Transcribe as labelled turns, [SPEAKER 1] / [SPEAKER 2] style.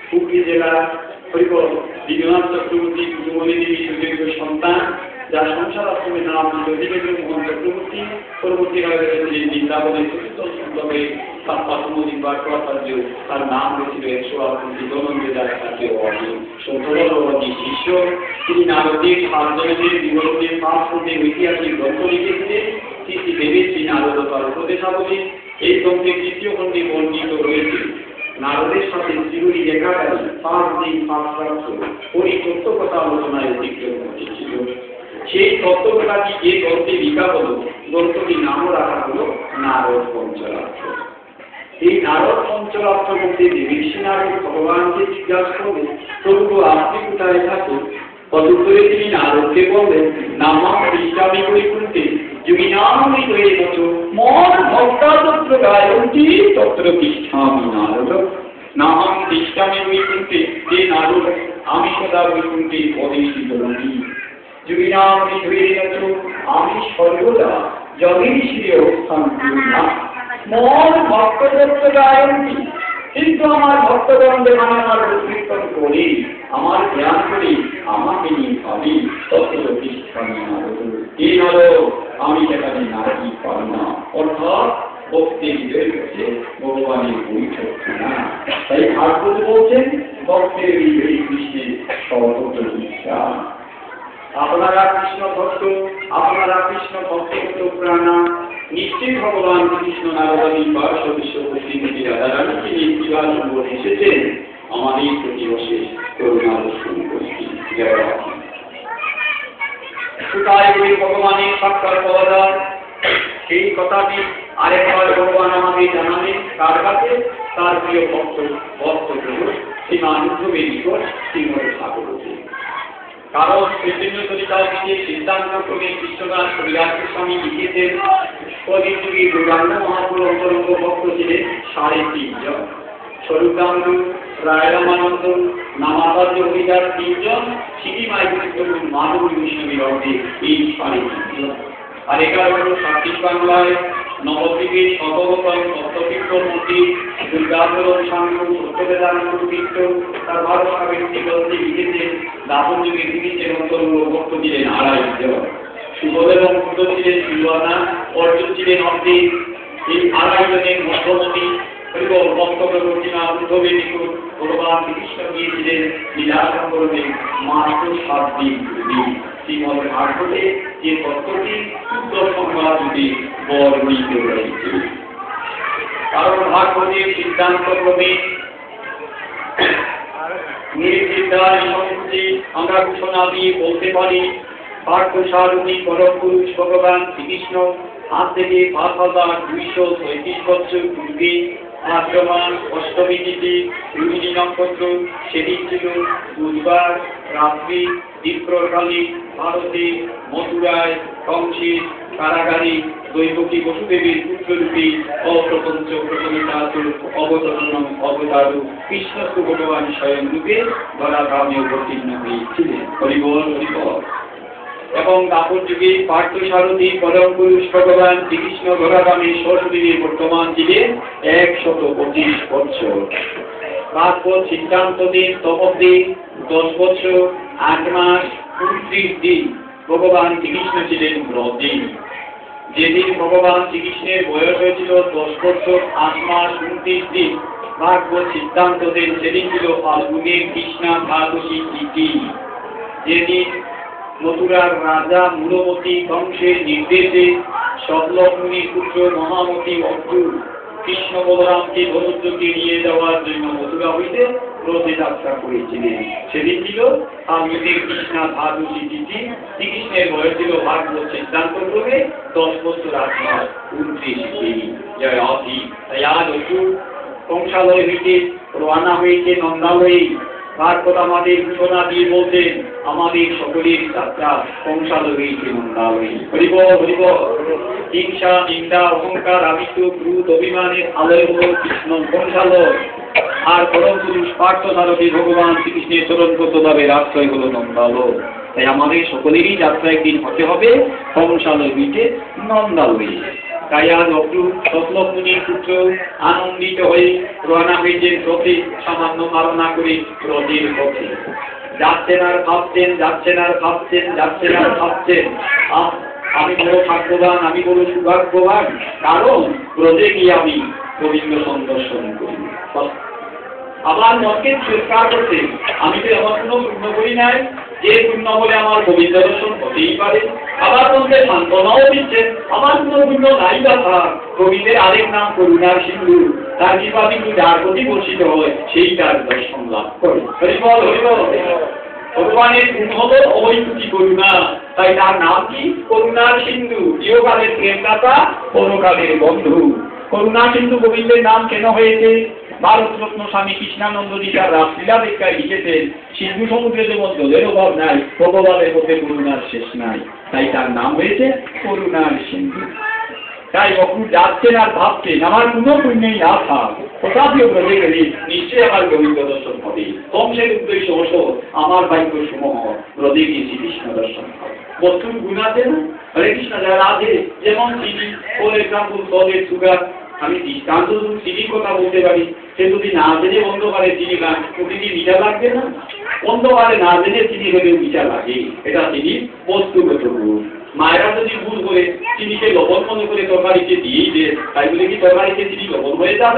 [SPEAKER 1] হুগলি জেলার হরিবল দিগনাথ চক্রবর্তী কুটুমণি দেবী সুযোগ্য সন্তান, যার সংসার আশ্রমের নাম দেবীন্দ্র মোহন চক্রবর্তী। পরবর্তীকালে বৃন্দাবনের চতুর্থ সন্তকে তার প্রাথমিক বাক্যাচার্য, তার নাম হয়েছিল 108 দনন্দের শিষ্য। তিনি নারদের সার্জনের বিবরণের 5 খণ্ডের ঐতিহাসিক গ্রন্থ লিখেছিলেন। শ্রী দেবীর শ্রী নারদতার উপদেশাবলী এই গ্রন্থের 3য় খণ্ডে বর্ণিত রয়েছে। নারদের সাথে শ্রীহরি একাকারী 5 দিন 5 রাত্র হরি তত্ত্বকথা আলোচনায় অতিক্রম ঘটেছিল। সেই তত্ত্বকথাটি যে গ্রন্থে লিখা হলো, গ্রন্থটি নামও রাখা হলো নারদ পঞ্চরাত্র। এই নারদ পঞ্চরাত্র মধ্যে দেবীর্ষি নারদ ভগবানকে জিজ্ঞাসা করলেন, প্রভু আপনি কোথায় থাকেন? তদুত্তরে তিনি নারদকে বললেন, নামা কৃষ্ণামি বৈকুণ্ঠে যোগিনামি হয়ে বছো মন ভক্তা তত্র গায়ন্তি তত্র কৃষ্ণামি নারদ। নামাম কৃষ্ণামি বৈকুণ্ঠে, যে নারদ আমি সদা বৈকুণ্ঠে অধিষ্ঠিত রহি। যোগিনামি হয়ে বছো আমি সর্বদা জগদীশ্বরে অবস্থান করি না। মন ভক্ত তত্র গায়ন্তি, কিন্তু আমার ভক্তগণদের মানে আমার কীর্তন করি, আমার জ্ঞান করি, আমাকে নিয়ে ভাবি তত্ত্ব কৃষ্ণামি নারদ। এই নারদ আমি সেখানে নারী পাই না, অর্থাৎ ভক্তের হৃদয়ের কাছে ভগবানের বৈঠক না। তাই ভাগবত বলছেন ভক্তের হৃদয়ে কৃষ্ণের সর্বত্র বিশ্বাস। আপনারা কৃষ্ণ ভক্ত, আপনারা কৃষ্ণ ভক্ত প্রাণা, নিশ্চয়ই ভগবান কৃষ্ণ নারদাদি বা সদস্য শ্রীমতী রাধারানীকে নিয়ে বিবাহ সম্বন্ধে এসেছেন। আমাদের প্রতি অশেষ করুণা দর্শন করছি। কোথায় ওই ভগবানের সাক্ষাৎ পাওয়া যায়, সেই কথাটি আরেকবার ভগবান আমাকে জানালেন। কার কাছে? তার প্রিয় ভক্ত শ্রীমান উদ্ধবের নিকট শ্রীমদ ভাগবতে। কারণ চৈতন্য চরিতামৃতে সিদ্ধান্ত ক্রমে কৃষ্ণদাস কবিরাজ গোস্বামী লিখেছেন, কলিযুগে গৌরাঙ্গ মহাপুর অন্তরঙ্গ ভক্ত ছিলেন 3.5 জন। স্বরূপানন্দ, রায় রামানন্দ, নামাচার্য হরিদাস 3 জন, শ্রীমাই মাধব গোস্বামীর অর্ধে এই 3.5 জন। আর 11 হল সাত্বিক বাংলায় নবদ্বীপের সততম সপ্ততীর্থর মধ্যে দুর্গাধরণ সাংখ্য সত্যবেদান্ত তীর্থ তার 12 সাবেকটি গ্রন্থে লিখেছেন। দাপন যুগে তিনি অন্তরঙ্গ ভক্ত ছিলেন 2.5 জন। সুবোধ এবং বুদ্ধ ছিলেন 2 আনা, অর্জুন ছিলেন অর্ধে। এই 2.5 জনের মধ্যবর্তী ভক্তপ্রবর্তী না উদ্ধবের নিকট ভগবান কৃষ্ণ গিয়েছিলেন লীলা সম্পর্কে মাত্র 7 দিন পূর্বে। শ্রীমদ ভাগবতে যে তত্ত্বটি উত্তর সংবাদ যদি বর্ণিত রয়েছে। কারণ ভাগবতের সিদ্ধান্ত ক্রমে নির্বিদ্যার সংস্কৃতি আমরা ঘোষণা দিয়ে বলতে পারি, পার্থসারথী পরম পুরুষ ভগবান শ্রীকৃষ্ণ আজ থেকে 5236 বছর পূর্বে ভাদ্রমাস অষ্টমী তিথি রোহিণী নক্ষত্র, সেদিন ছিল বুধবার রাত্রি দীপ্রকালী ভারতে মথুরায় কংসের কারাগারে দৈবকী বসুদেবীর পুত্ররূপে অপ্রপঞ্চ প্রথমিতাত অবতার কৃষ্ণস্তু ভগবান স্বয়ং রূপে ধরাধামে অবতীর্ণ হয়েছিলেন। হরিবল হরিবল। এবং দাপর যুগে পার্থসারথী পরম পুরুষ ভগবান শ্রীকৃষ্ণ ধরাধামে সশরীরে বর্তমান ছিলেন 125 বছর। তারপর সিদ্ধান্ত দিন তপদে 10 বছর 8 মাস 29 দিন ভগবান শ্রীকৃষ্ণ ছিলেন ব্রজে। যেদিন ভগবান শ্রীকৃষ্ণের বয়স হয়েছিল 10 বছর 8 মাস 29 দিন, ভাগবত সিদ্ধান্ত দেন সেদিন ছিল ফাল্গুনের কৃষ্ণা দ্বাদশী তিথি। যেদিন মথুরার রাজা মূলমতি কংসের নির্দেশে শতলভ মুনির পুত্র মহামতি অর্জুন কৃষ্ণ বলরামকে ধনুর্যকে নিয়ে যাওয়ার জন্য মথুরা হইতে রথে যাত্রা করেছিলেন। সেদিন ছিল ফাল্গুনের কৃষ্ণা দ্বাদশী তিথি। শ্রীকৃষ্ণের বয়স ছিল ভাগবত সিদ্ধান্ত ক্রমে 10 বছর 8 মাস 29 দিন। জয় অধি। তাই আজ অর্জুন কংসালয় হইতে রওনা হয়েছে নন্দালয়ে। ভাগবত আমাদের ঘোষণা দিয়ে বলছেন, আমাদের সকলের যাত্রা কংসালয় হইতে নন্দালয়ে। হরিবল হরিবল। হিংসা নিন্দা অহংকার আমিত্ব ক্রোধ অভিমানের আলয় হল কৃষ্ণ কংসালয়। আর পরম পুরুষ পার্থসারথী ভগবান শ্রীকৃষ্ণের চরণগত ভাবের আশ্রয় হল নন্দালয়। তাই আমাদের সকলেরই যাত্রা একদিন হতে হবে কংসালয় হইতে নন্দালয়ে। তাই আজ অক্রূর সতলক মুনির পুত্র আনন্দিত হয়ে রওনা হয়েছেন রথে, সামান্য ধারণা করে রথের পথে যাচ্ছেন আর ভাবছেন, যাচ্ছেন আর ভাবছেন, যাচ্ছেন আর ভাবছেন। আমি বড় ভাগ্যবান, আমি বড় সৌভাগ্যবান, কারণ ব্রজে গিয়ে আমি গোবিন্দ সন্দর্শন করি। আমার মনকে পরিষ্কার করতে আমি তো এমন কোনো পূর্ণ করি নাই যে পূর্ণ বলে আমার গোবিন্দ দর্শন হতেই পারে। আবার মনকে সান্ত্বনাও দিচ্ছে, আমার কোনো পূর্ণ নাই কথা। গোবিন্দের আরেক নাম করুণার সিন্ধু, তার কৃপা বিন্দু যার প্রতি বর্ষিত হয় সেই তার দর্শন লাভ করে। হরিবল হরিবল। ভগবানের গুণ হল অবৈতুকি করুণা, তাই তার নাম কি? করুণার সিন্ধু। ইহকালের প্রেমদাতা, পরকালের বন্ধু। করুণা সিন্ধু গোবিন্দের নাম কেন হয়েছে? ভারতরত্ন স্বামী কৃষ্ণানন্দজি তার রাসলীলা ব্যাখ্যায় লিখেছেন, সিন্ধু সমুদ্রে যেমন জলের অভাব নাই, ভগবানের মধ্যে করুণার শেষ নাই, তাই তার নাম হয়েছে করুণার সিন্ধু। তাই অক্রূর যাচ্ছেন আর ভাবছেন, আমার কোনো পুণ্যই না থাক, তথাপিও ব্রজে গেলে নিশ্চয়ই আমার গোবিন্দ দর্শন হবে। কংসের উদ্দেশ্য অবশ্য আমার ভাগ্য সমূহ ব্রজে গিয়ে শ্রীকৃষ্ণ দর্শন হবে। বস্তুর গুণ আছে না? হরে কৃষ্ণ যারা আছে, যেমন চিনি, ফর এক্সাম্পল সলের সুগার। আমি দৃষ্টান্ত চিনির কথা বলতে পারি, সে যদি না জেনে বন্ধ করে চিনি না, প্রতিদিন মিঠা লাগবে না? বন্ধ করে না জেনে চিনি হলেও মিঠা লাগে, এটা চিনির বস্তুগত গুণ। মায়েরা যদি ভুল করে চিনিকে লবণ মনে করে তরকারিকে দিয়েই দেয়, তাই বলে কি তরকারিতে চিনি লবণ হয়ে যাবে?